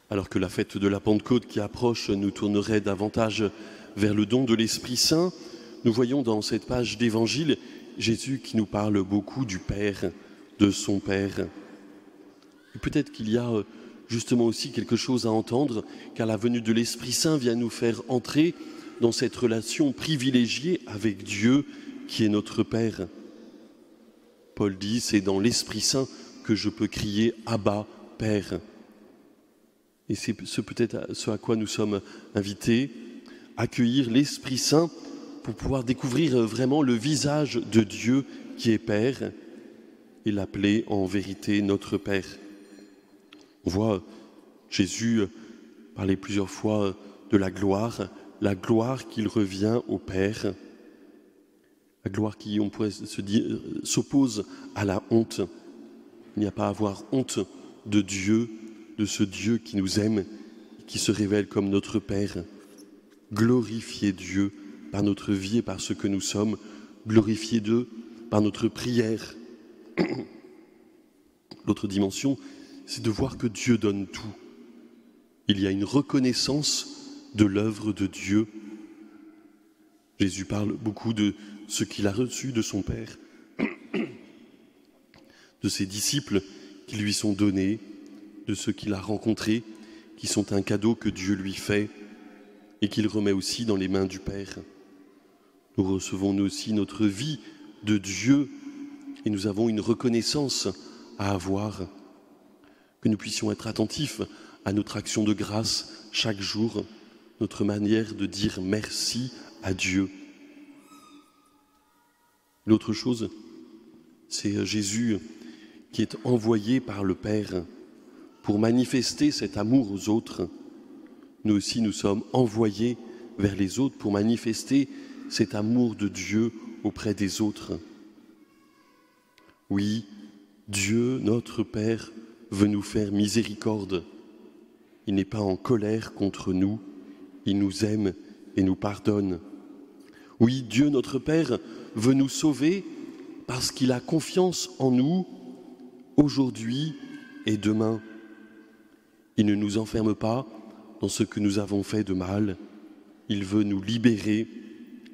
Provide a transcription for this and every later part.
Alors que la fête de la Pentecôte qui approche nous tournerait davantage vers le don de l'Esprit Saint, nous voyons dans cette page d'Évangile Jésus qui nous parle beaucoup du Père, de son Père. Et peut-être qu'il y a justement aussi quelque chose à entendre, car la venue de l'Esprit Saint vient nous faire entrer dans cette relation privilégiée avec Dieu qui est notre Père. Paul dit, c'est dans l'Esprit Saint que je peux crier « Abba, Père ». Et c'est peut-être ce à quoi nous sommes invités, accueillir l'Esprit Saint pour pouvoir découvrir vraiment le visage de Dieu qui est Père et l'appeler en vérité notre Père. On voit Jésus parler plusieurs fois de la gloire qu'il revient au Père, la gloire qui, on pourrait se dire, s'oppose à la honte. Il n'y a pas à avoir honte de Dieu, de ce Dieu qui nous aime, qui se révèle comme notre Père. Glorifier Dieu par notre vie et par ce que nous sommes, glorifier Dieu par notre prière. L'autre dimension, c'est de voir que Dieu donne tout. Il y a une reconnaissance de l'œuvre de Dieu. Jésus parle beaucoup de ce qu'il a reçu de son Père, de ses disciples qui lui sont donnés, de ceux qu'il a rencontrés, qui sont un cadeau que Dieu lui fait et qu'il remet aussi dans les mains du Père. Nous recevons nous aussi notre vie de Dieu et nous avons une reconnaissance à avoir, que nous puissions être attentifs à notre action de grâce chaque jour, notre manière de dire merci à Dieu. L'autre chose, c'est Jésus qui est envoyé par le Père pour manifester cet amour aux autres. Nous aussi, nous sommes envoyés vers les autres pour manifester cet amour de Dieu auprès des autres. Oui, Dieu, notre Père, veut nous faire miséricorde. Il n'est pas en colère contre nous, il nous aime et nous pardonne. Oui, Dieu, notre Père, veut nous sauver parce qu'il a confiance en nous aujourd'hui et demain. Il ne nous enferme pas dans ce que nous avons fait de mal. Il veut nous libérer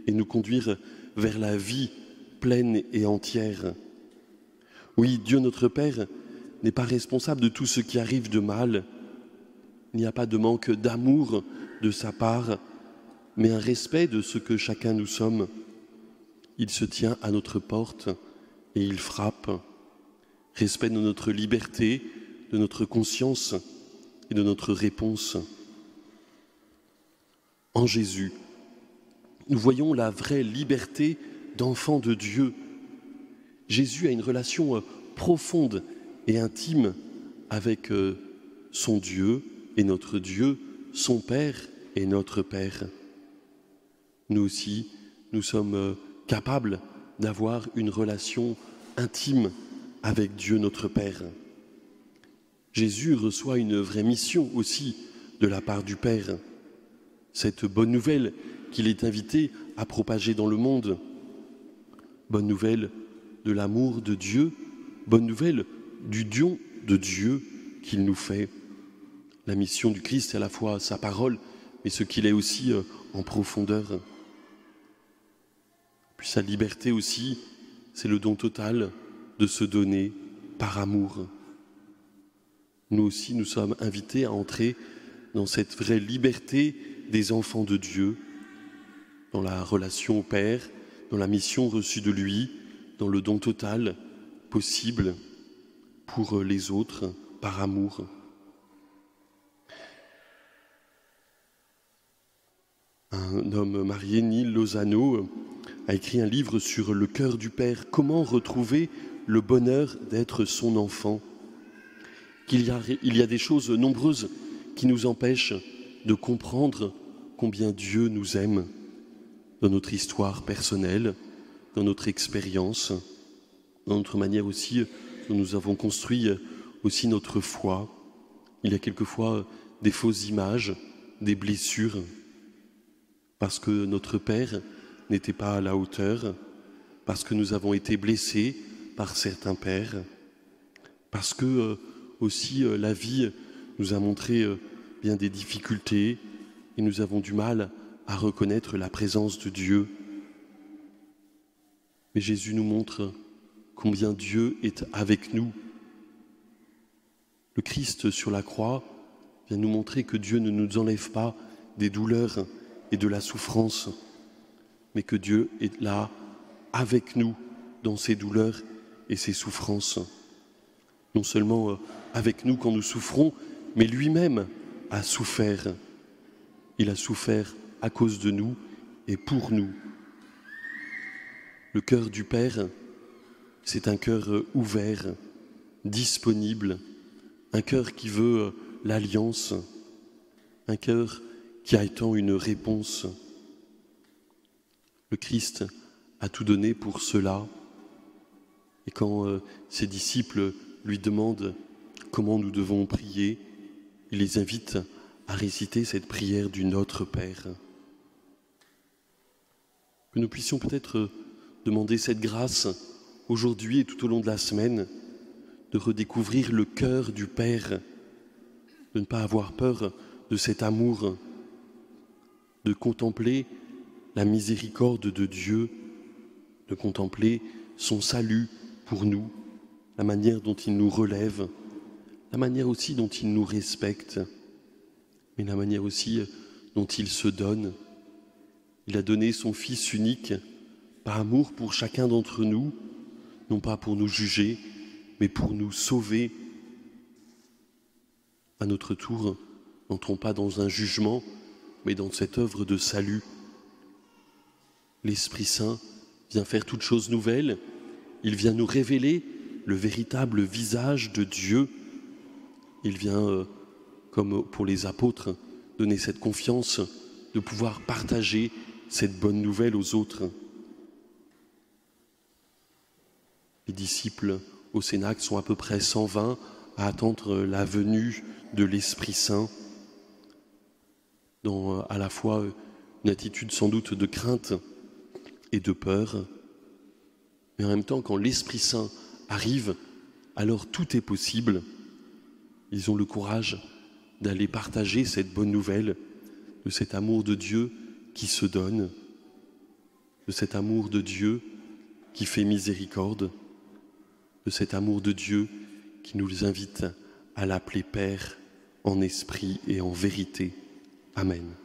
et nous conduire vers la vie pleine et entière. Oui, Dieu notre Père n'est pas responsable de tout ce qui arrive de mal. Il n'y a pas de manque d'amour de sa part, mais un respect de ce que chacun nous sommes. Il se tient à notre porte et il frappe. Respect de notre liberté, de notre conscience et de notre réponse. En Jésus, nous voyons la vraie liberté d'enfant de Dieu. Jésus a une relation profonde et intime avec son Dieu et notre Dieu, son Père et notre Père. Nous aussi, nous sommes capables d'avoir une relation intime avec Dieu notre Père. Jésus reçoit une vraie mission aussi de la part du Père. Cette bonne nouvelle qu'il est invité à propager dans le monde. Bonne nouvelle de l'amour de Dieu, bonne nouvelle du don de Dieu qu'il nous fait. La mission du Christ est à la fois sa parole, mais ce qu'il est aussi en profondeur. Puis sa liberté aussi, c'est le don total de se donner par amour. Nous aussi, nous sommes invités à entrer dans cette vraie liberté des enfants de Dieu, dans la relation au Père, dans la mission reçue de lui, dans le don total possible pour les autres, par amour. Un homme marié, Neil Lozano, a écrit un livre sur le cœur du Père, comment retrouver le bonheur d'être son enfant. Il y a des choses nombreuses qui nous empêchent de comprendre combien Dieu nous aime dans notre histoire personnelle, dans notre expérience, dans notre manière aussi dont nous avons construit aussi notre foi. Il y a quelquefois des fausses images, des blessures, parce que notre Père n'était pas à la hauteur, parce que nous avons été blessés par certains pères, parce que aussi la vie nous a montré bien des difficultés et nous avons du mal à reconnaître la présence de Dieu. Mais Jésus nous montre combien Dieu est avec nous. Le Christ sur la croix vient nous montrer que Dieu ne nous enlève pas des douleurs et de la souffrance, mais que Dieu est là avec nous dans ces douleurs et ces souffrances. Non seulement avec nous quand nous souffrons, mais lui-même a souffert. Il a souffert à cause de nous et pour nous. Le cœur du Père, c'est un cœur ouvert, disponible, un cœur qui veut l'alliance, un cœur qui attend une réponse. Le Christ a tout donné pour cela. Et quand ses disciples lui demandent comment nous devons prier, il les invite à réciter cette prière du Notre Père. Que nous puissions peut-être demander cette grâce aujourd'hui et tout au long de la semaine, de redécouvrir le cœur du Père, de ne pas avoir peur de cet amour, de contempler la miséricorde de Dieu, de contempler son salut pour nous, la manière dont il nous relève, la manière aussi dont il nous respecte, mais la manière aussi dont il se donne. Il a donné son Fils unique par amour pour chacun d'entre nous, non pas pour nous juger, mais pour nous sauver. À notre tour, n'entrons pas dans un jugement, mais dans cette œuvre de salut. L'Esprit Saint vient faire toutes choses nouvelles, il vient nous révéler le véritable visage de Dieu. Il vient, comme pour les apôtres, donner cette confiance de pouvoir partager cette bonne nouvelle aux autres. Les disciples au Cénacle sont à peu près 120 à attendre la venue de l'Esprit Saint, dans à la fois une attitude sans doute de crainte et de peur, mais en même temps, quand l'Esprit Saint arrive, alors tout est possible. Ils ont le courage d'aller partager cette bonne nouvelle, de cet amour de Dieu qui se donne, de cet amour de Dieu qui fait miséricorde, de cet amour de Dieu qui nous invite à l'appeler Père en esprit et en vérité. Amen.